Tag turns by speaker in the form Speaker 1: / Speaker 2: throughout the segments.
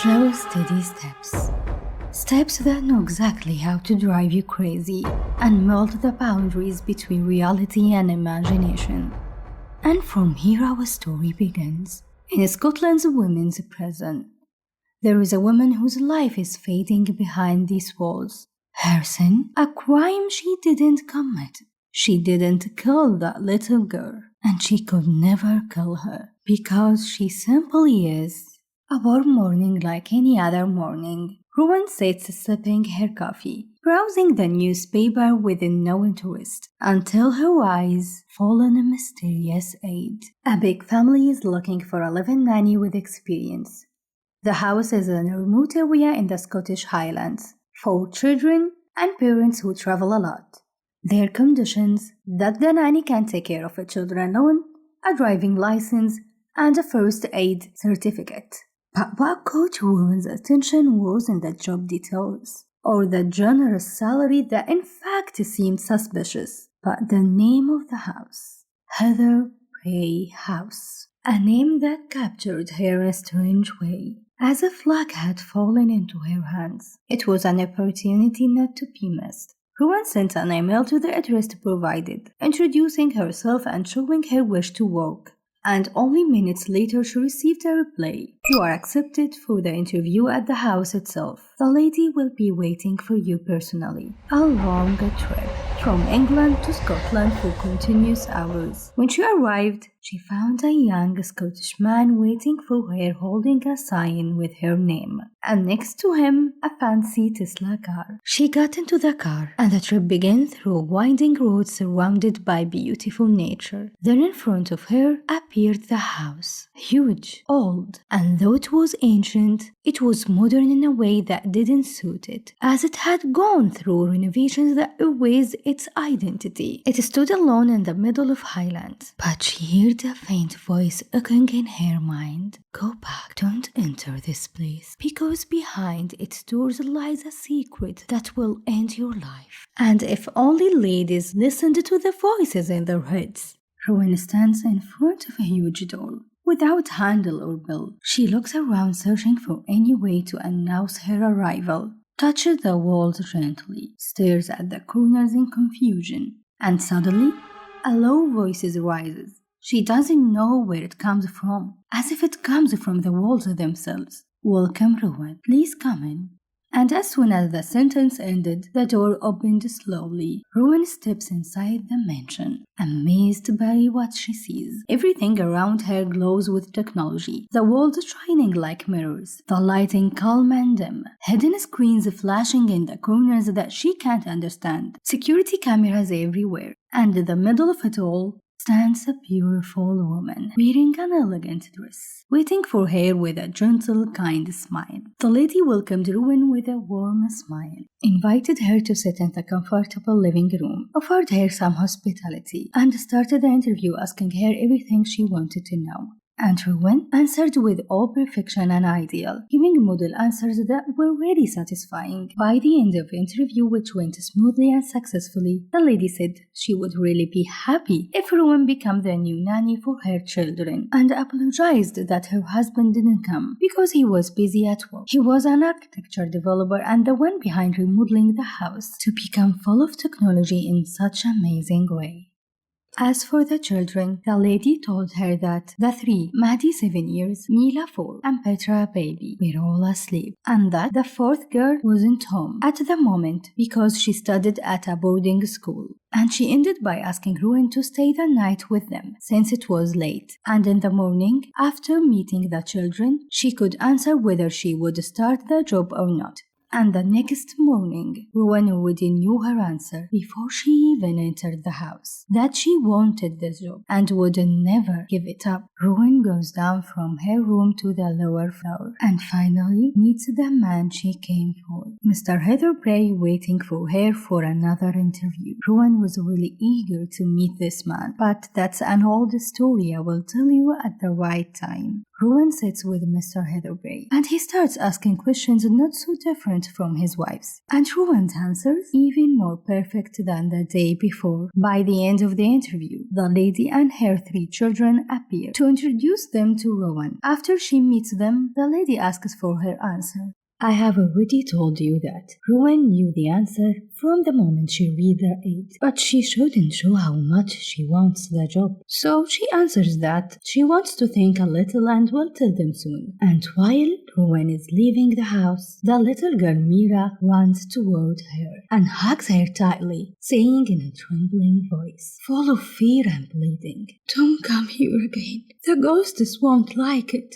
Speaker 1: Slow, steady steps. Steps that know exactly how to drive you crazy and melt the boundaries between reality and imagination. And from here our story begins. In Scotland's women's prison, there is a woman whose life is fading behind these walls. Her sin? A crime she didn't commit. She didn't kill that little girl, and she could never kill her, because she simply is. A warm morning like any other morning, Rowan sits sipping her coffee, browsing the newspaper with no interest, until her eyes fall on a mysterious ad. A big family is looking for a live-in nanny with experience. The house is in a remote area in the Scottish Highlands, for children and parents who travel a lot. Their conditions: that the nanny can take care of the children alone, a driving license, and a first aid certificate. But what caught Rowan's attention wasn't the job details, or the generous salary that in fact seemed suspicious, but the name of the house. Heather Bray House. A name that captured her in a strange way, as if luck had fallen into her hands. It was an opportunity not to be missed. Rowan sent an email to the address provided, introducing herself and showing her wish to work. And only minutes later she received a reply. You are accepted for the interview at the house itself. The lady will be waiting for you personally. A long trip from England to Scotland for continuous hours. When she arrived, she found a young Scottish man waiting for her holding a sign with her name, and next to him a fancy Tesla car. She got into the car, and the trip began through winding roads surrounded by beautiful nature. Then in front of her appeared the house, huge, old, and though it was ancient, it was modern in a way that didn't suit it, as it had gone through renovations that erased its identity. It stood alone in the middle of Highlands, but she heard a faint voice echoing in her mind. Go back, don't enter this place, because behind its doors lies a secret that will end your life. And if only ladies listened to the voices in their heads. Rowan stands in front of a huge door, without handle or bell. She looks around searching for any way to announce her arrival, touches the walls gently, stares at the corners in confusion, and suddenly a low voice rises. She doesn't know where it comes from, as if it comes from the walls themselves. Welcome, Rowan. Please come in. And as soon as the sentence ended, the door opened slowly. Rowan steps inside the mansion, amazed by what she sees. Everything around her glows with technology, the walls shining like mirrors, the lighting calm and dim, hidden screens flashing in the corners that she can't understand, security cameras everywhere, and in the middle of it all stands a beautiful woman, wearing an elegant dress, waiting for her with a gentle, kind smile. The lady welcomed Rowan with a warm smile, invited her to sit in the comfortable living room, offered her some hospitality, and started the interview asking her everything she wanted to know. And Rowan answered with all perfection and ideal, giving model answers that were really satisfying. By the end of the interview, which went smoothly and successfully, the lady said she would really be happy if Rowan became the new nanny for her children, and apologized that her husband didn't come because he was busy at work. He was an architecture developer and the one behind remodeling the house to become full of technology in such an amazing way. As for the children, the lady told her that the three, Maddie 7 years, Mila 4, and Petra baby, were all asleep, and that the fourth girl wasn't home at the moment because she studied at a boarding school. And she ended by asking Rowan to stay the night with them since it was late, and in the morning, after meeting the children, she could answer whether she would start the job or not. And the next morning, Rowan already knew her answer before she even entered the house, that she wanted the job and would never give it up. Rowan goes down from her room to the lower floor and finally meets the man she came for. Mr. Heatherbrae waiting for her for another interview. Rowan was really eager to meet this man, but that's an old story I will tell you at the right time. Rowan sits with Mr. Heatherbrae, and he starts asking questions not so different from his wife's. And Rowan's answers even more perfect than the day before. By the end of the interview, the lady and her 3 children appear to introduce them to Rowan. After she meets them, the lady asks for her answer. I have already told you that Rowan knew the answer from the moment she read the ad, but she shouldn't show how much she wants the job. So she answers that she wants to think a little and will tell them soon. And while Rowan is leaving the house, the little girl Mira runs toward her and hugs her tightly, saying in a trembling voice, full of fear and pleading, "Don't come here again. The ghosts won't like it."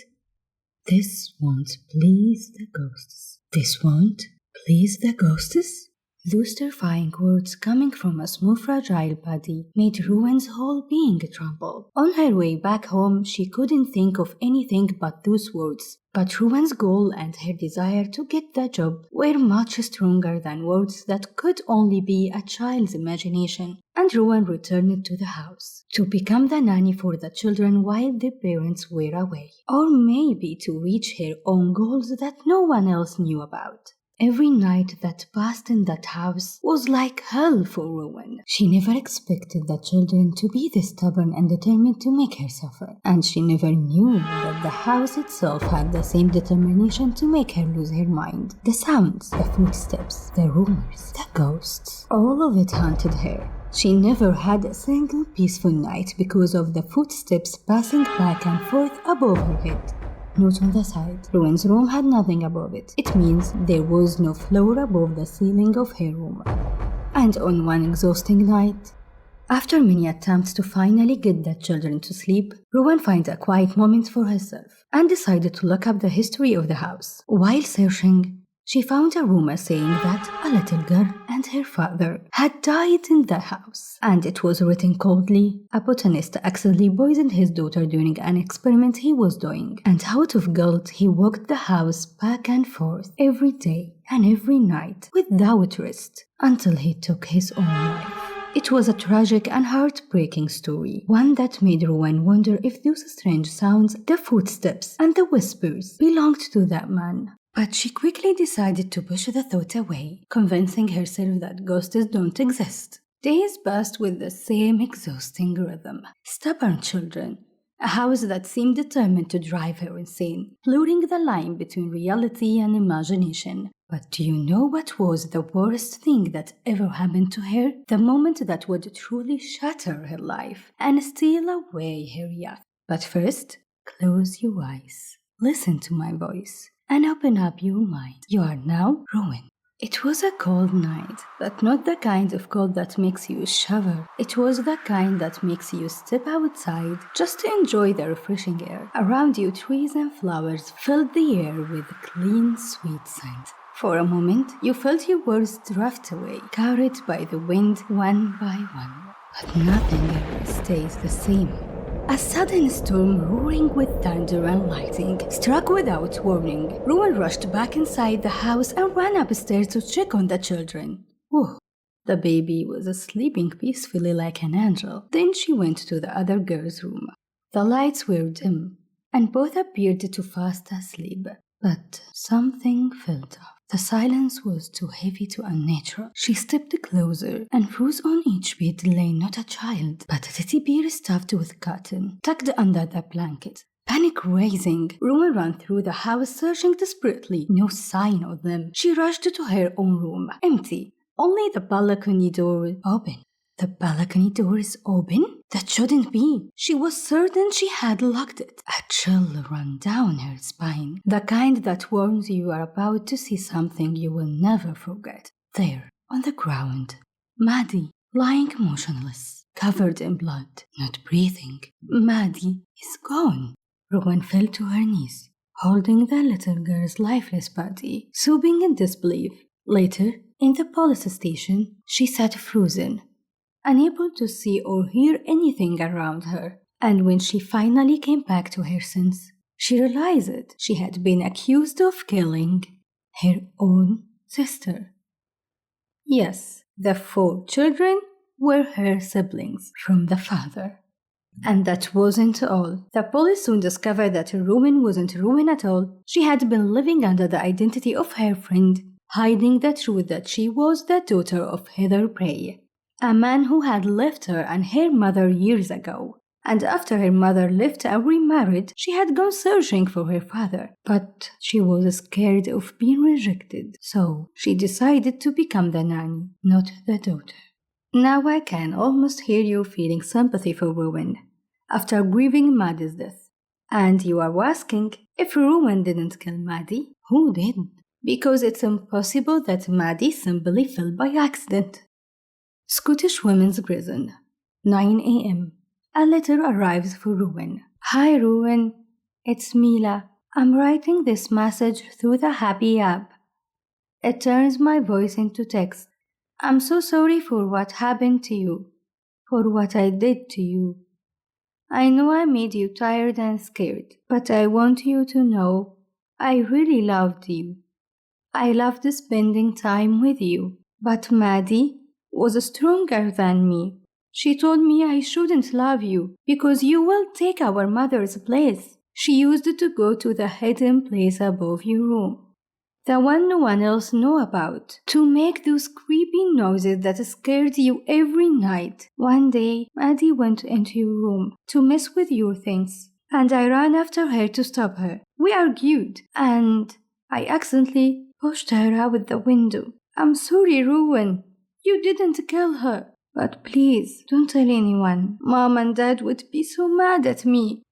Speaker 1: This won't please the ghosts. This won't please the ghosts? Those terrifying words coming from a small fragile body made Rowan's whole being tremble. On her way back home, she couldn't think of anything but those words. But Rowan's goal and her desire to get the job were much stronger than words that could only be a child's imagination. And Rowan returned to the house to become the nanny for the children while their parents were away. Or maybe to reach her own goals that no one else knew about. Every night that passed in that house was like hell for Rowan. She never expected the children to be this stubborn and determined to make her suffer. And she never knew that the house itself had the same determination to make her lose her mind. The sounds, the footsteps, the rumors, the ghosts, all of it haunted her. She never had a single peaceful night because of the footsteps passing back and forth above her head. Note on the side, Rowan's room had nothing above it. It means there was no floor above the ceiling of her room. And on one exhausting night, after many attempts to finally get the children to sleep, Rowan finds a quiet moment for herself and decided to look up the history of the house. While searching, she found a rumor saying that a little girl and her father had died in the house. And it was written coldly, a botanist accidentally poisoned his daughter during an experiment he was doing. And out of guilt, he walked the house back and forth every day and every night without rest until he took his own life. It was a tragic and heartbreaking story, one that made Rowan wonder if those strange sounds, the footsteps, and the whispers belonged to that man. But she quickly decided to push the thought away, convincing herself that ghosts don't exist. Days passed with the same exhausting rhythm. Stubborn children, a house that seemed determined to drive her insane, blurring the line between reality and imagination. But do you know what was the worst thing that ever happened to her? The moment that would truly shatter her life and steal away her youth. But first, close your eyes, listen to my voice, and open up your mind. You are now Rowan. It was a cold night, but not the kind of cold that makes you shiver. It was the kind that makes you step outside just to enjoy the refreshing air. Around you, trees and flowers filled the air with clean, sweet scent. For a moment, you felt your worries drift away, carried by the wind one by one. But nothing ever stays the same. A sudden storm roaring with thunder and lightning struck without warning. Rowan rushed back inside the house and ran upstairs to check on the children. Whew. The baby was sleeping peacefully like an angel. Then she went to the other girl's room. The lights were dim, and both appeared to fast asleep. But something felt off. The silence was too heavy to unnatural. She stepped closer, and froze on each bed lay not a child, but a teddy bear stuffed with cotton, tucked under the blanket. Panic raising, Rowan ran through the house searching desperately. No sign of them. She rushed to her own room. Empty. Only the balcony door open. The balcony door is open? That shouldn't be. She was certain she had locked it. A chill ran down her spine, the kind that warns you are about to see something you will never forget. There, on the ground, Maddie, lying motionless, covered in blood, not breathing. Maddie is gone. Rowan fell to her knees, holding the little girl's lifeless body, sobbing in disbelief. Later, in the police station, she sat frozen, unable to see or hear anything around her. And when she finally came back to her senses, she realized she had been accused of killing her own sister. Yes, the 4 children were her siblings from the father. And that wasn't all. The police soon discovered that Rowan wasn't Rowan at all. She had been living under the identity of her friend, hiding the truth that she was the daughter of Heather Bray, a man who had left her and her mother years ago. And after her mother left and remarried, she had gone searching for her father. But she was scared of being rejected, so she decided to become the nanny, not the daughter. Now I can almost hear you feeling sympathy for Rowan after grieving Maddie's death. And you are asking, if Rowan didn't kill Maddie, who did? Because it's impossible that Maddie simply fell by accident. Scottish Women's Prison, 9 a.m. A letter arrives for Rowan. Hi Rowan, it's Mila. I'm writing this message through the Happy app. It turns my voice into text. I'm so sorry for what happened to you, for what I did to you. I know I made you tired and scared, but I want you to know I really loved you. I loved spending time with you, but Maddie was stronger than me. She told me I shouldn't love you because you will take our mother's place. She used to go to the hidden place above your room, the one no one else knew about, to make those creepy noises that scared you every night. One day, Maddie went into your room to mess with your things, and I ran after her to stop her. We argued, and I accidentally pushed her out the window. I'm sorry, Rowan. You didn't kill her. But please, don't tell anyone. Mom and Dad would be so mad at me.